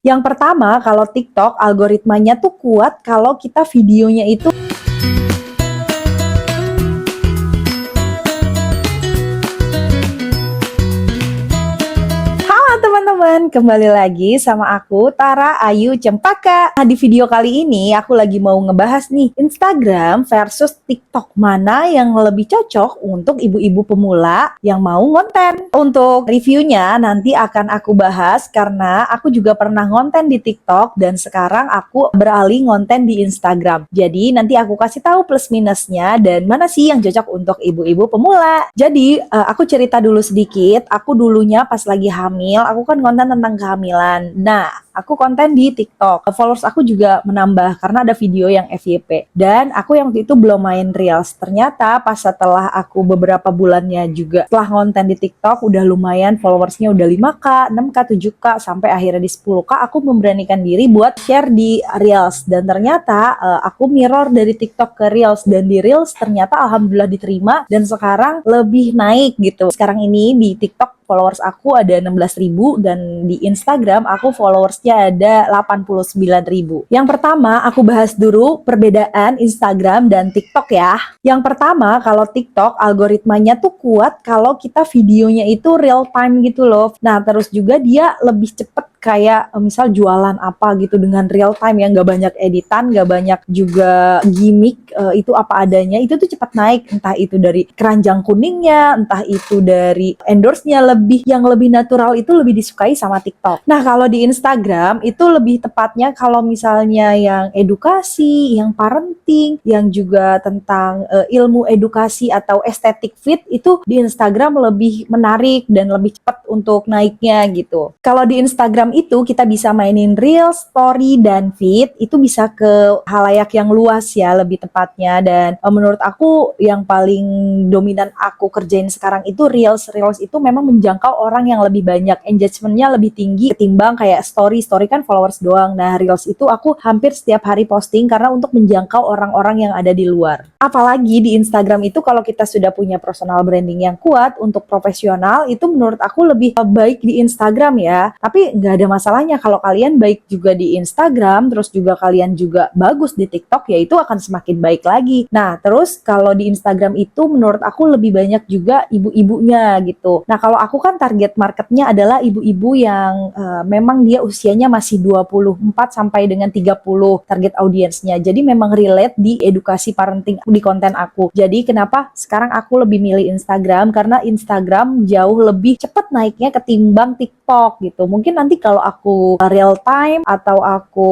Yang pertama, kalau TikTok algoritmanya tuh kuat kalau kita videonya itu teman-teman, kembali lagi sama aku Tara Ayu Cempaka. Nah, di video kali ini aku lagi mau ngebahas nih Instagram versus TikTok, mana yang lebih cocok untuk ibu-ibu pemula yang mau ngonten. Untuk reviewnya nanti akan aku bahas karena aku juga pernah ngonten di TikTok dan sekarang aku beralih ngonten di Instagram. Jadi nanti aku kasih tahu plus minusnya dan mana sih yang cocok untuk ibu-ibu pemula. Jadi aku cerita dulu sedikit. Aku dulunya pas lagi hamil, aku kan konten tentang kehamilan. Nah, aku konten di TikTok. Followers aku juga menambah karena ada video yang FYP. Dan aku yang waktu itu belum main Reels. Ternyata pas setelah aku beberapa bulannya juga setelah konten di TikTok udah lumayan, followersnya udah 5K, 6K, 7K, sampai akhirnya di 10K aku memberanikan diri buat share di Reels. Dan ternyata aku mirror dari TikTok ke Reels. Dan di Reels ternyata alhamdulillah diterima dan sekarang lebih naik gitu. Sekarang ini di TikTok followers aku ada 16.000 dan di Instagram aku followersnya ada 89.000. Yang pertama aku bahas dulu perbedaan Instagram dan TikTok ya. Yang pertama kalau TikTok algoritmanya tuh kuat kalau kita videonya itu real time gitu loh. Nah terus juga dia lebih cepet kayak misal jualan apa gitu dengan real time ya, nggak banyak editan, nggak banyak juga gimmick, itu apa adanya, itu tuh cepat naik, entah itu dari keranjang kuningnya, entah itu dari endorse-nya, yang lebih natural itu lebih disukai sama TikTok. Nah kalau di Instagram itu lebih tepatnya kalau misalnya yang edukasi, yang parenting, yang juga tentang ilmu edukasi atau estetik fit itu di Instagram lebih menarik dan lebih cepat untuk naiknya gitu. Kalau di Instagram itu kita bisa mainin Reel, Story, dan Feed. Itu bisa ke halayak yang luas ya lebih tepatnya. Dan menurut aku yang paling dominan aku kerjain sekarang itu Reels. Reels itu memang menjangkau orang yang lebih banyak. Engagementnya lebih tinggi ketimbang kayak Story. Story kan followers doang. Nah Reels itu aku hampir setiap hari posting karena untuk menjangkau orang-orang yang ada di luar. Apalagi di Instagram itu kalau kita sudah punya personal branding yang kuat untuk profesional, itu menurut aku lebih baik di Instagram ya. Tapi nggak ada masalahnya kalau kalian baik juga di Instagram, terus juga kalian juga bagus di TikTok, ya itu akan semakin baik lagi. Nah, terus kalau di Instagram itu menurut aku lebih banyak juga ibu-ibunya gitu. Nah, kalau aku kan target marketnya adalah ibu-ibu yang memang dia usianya masih 24 sampai dengan 30 target audiensnya. Jadi memang relate di edukasi parenting di konten aku. Jadi kenapa sekarang aku lebih milih Instagram? Karena Instagram jauh lebih cepat naiknya ketimbang TikTok gitu. Mungkin nanti kalau aku real time atau aku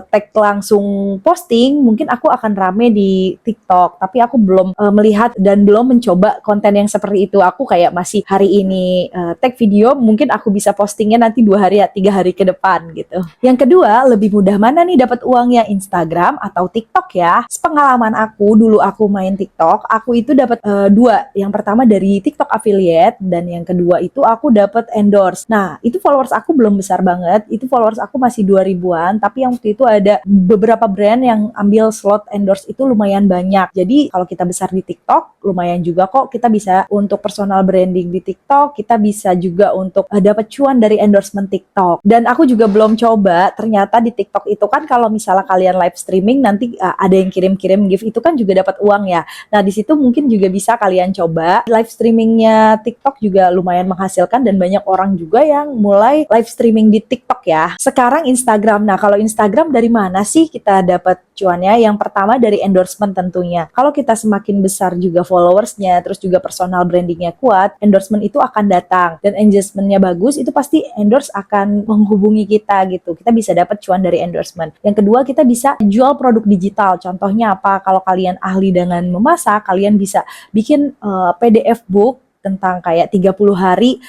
tag langsung posting, mungkin aku akan rame di TikTok. Tapi aku belum melihat dan belum mencoba konten yang seperti itu. Aku kayak masih hari ini tag video, mungkin aku bisa postingnya nanti 2 hari ya 3 hari ke depan gitu. Yang kedua, lebih mudah mana nih dapat uangnya, Instagram atau TikTok ya? Sepengalaman aku, dulu aku main TikTok, aku itu dapat 2. Yang pertama dari TikTok affiliate dan yang kedua itu aku dapat endorse. Nah, itu followers aku belum besar banget. Itu followers aku masih 2000-an, tapi yang waktu itu ada beberapa brand yang ambil slot endorse itu lumayan banyak. Jadi, kalau kita besar di TikTok, lumayan juga kok kita bisa untuk personal branding di TikTok, kita bisa juga untuk dapat cuan dari endorsement TikTok. Dan aku juga belum coba, ternyata di TikTok itu kan kalau misalnya kalian live streaming nanti ada yang kirim-kirim gift, itu kan juga dapat uang ya. Nah, di situ mungkin juga bisa kalian coba. Live streamingnya TikTok juga lumayan menghasilkan dan banyak orang juga yang mulai live streaming di TikTok ya. Sekarang Instagram. Nah, kalau Instagram dari mana sih kita dapat cuannya? Yang pertama dari endorsement tentunya. Kalau kita semakin besar juga followersnya, terus juga personal brandingnya kuat, endorsement itu akan datang. Dan engagementnya bagus, itu pasti endorse akan menghubungi kita gitu. Kita bisa dapat cuan dari endorsement. Yang kedua, kita bisa jual produk digital. Contohnya apa? Kalau kalian ahli dengan memasak, kalian bisa bikin PDF book tentang kayak 30 hari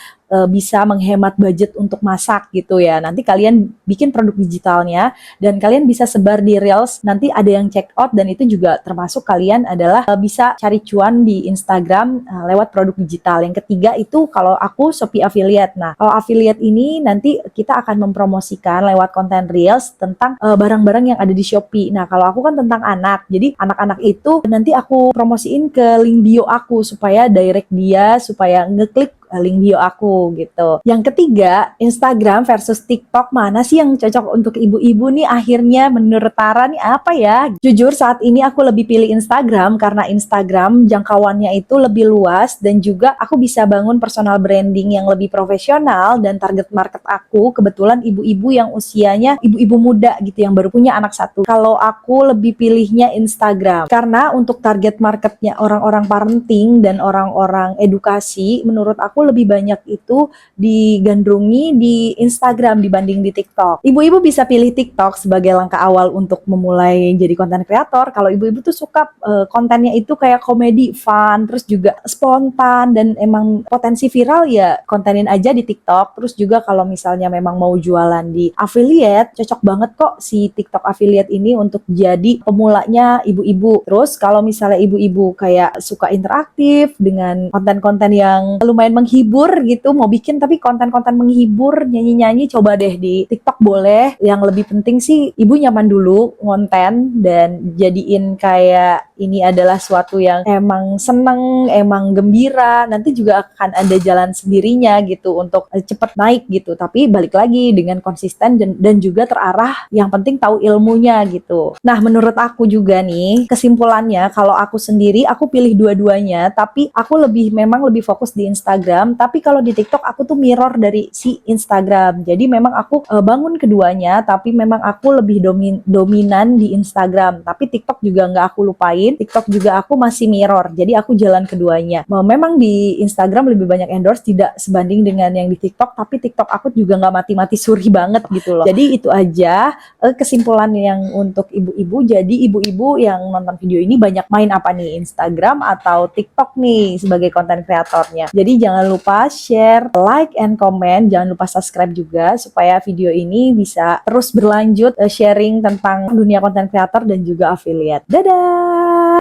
bisa menghemat budget untuk masak gitu ya. Nanti kalian bikin produk digitalnya dan kalian bisa sebar di Reels, nanti ada yang check out dan itu juga termasuk kalian adalah bisa cari cuan di Instagram lewat produk digital. Yang ketiga itu kalau aku Shopee Affiliate. Nah, kalau affiliate ini nanti kita akan mempromosikan lewat konten Reels tentang barang-barang yang ada di Shopee. Nah, kalau aku kan tentang anak. Jadi anak-anak itu nanti aku promosiin ke link bio aku supaya direct dia, supaya ngeklik link bio aku gitu. Yang ketiga, Instagram versus TikTok, mana sih yang cocok untuk ibu-ibu nih akhirnya menurut Tara nih apa ya? Jujur saat ini aku lebih pilih Instagram karena Instagram jangkauannya itu lebih luas dan juga aku bisa bangun personal branding yang lebih profesional dan target market aku kebetulan ibu-ibu yang usianya ibu-ibu muda gitu yang baru punya anak satu. Kalau aku lebih pilihnya Instagram karena untuk target marketnya orang-orang parenting dan orang-orang edukasi menurut aku lebih banyak itu digandrungi di Instagram dibanding di TikTok. Ibu-ibu bisa pilih TikTok sebagai langkah awal untuk memulai jadi konten kreator. Kalau ibu-ibu tuh suka kontennya itu kayak komedi, fun, terus juga spontan dan emang potensi viral ya kontenin aja di TikTok. Terus juga kalau misalnya memang mau jualan di affiliate, cocok banget kok si TikTok affiliate ini untuk jadi pemulanya ibu-ibu. Terus kalau misalnya ibu-ibu kayak suka interaktif dengan konten-konten yang lumayan menghibur gitu, mau bikin tapi konten-konten menghibur, nyanyi-nyanyi, coba deh di TikTok boleh. Yang lebih penting sih ibu nyaman dulu ngonten dan jadiin kayak ini adalah suatu yang emang seneng, emang gembira, nanti juga akan ada jalan sendirinya gitu untuk cepet naik gitu. Tapi balik lagi dengan konsisten dan juga terarah, yang penting tahu ilmunya gitu. Nah menurut aku juga nih, kesimpulannya kalau aku sendiri, aku pilih dua-duanya, tapi aku memang lebih fokus di Instagram, tapi kalau di TikTok aku tuh mirror dari si Instagram. Jadi memang aku bangun keduanya, tapi memang aku lebih dominan di Instagram. Tapi TikTok juga nggak aku lupain, TikTok juga aku masih mirror. Jadi aku jalan keduanya. Memang di Instagram lebih banyak endorse, tidak sebanding dengan yang di TikTok, tapi TikTok aku juga nggak mati-mati suri banget gitu loh. Jadi itu aja kesimpulan yang untuk ibu-ibu. Jadi ibu-ibu yang nonton video ini banyak main apa nih? Instagram atau TikTok nih sebagai konten kreatornya. Jadi jangan lupa share, like, and comment. Jangan lupa subscribe juga supaya video ini bisa terus berlanjut sharing tentang dunia konten kreator dan juga affiliate. Dadah!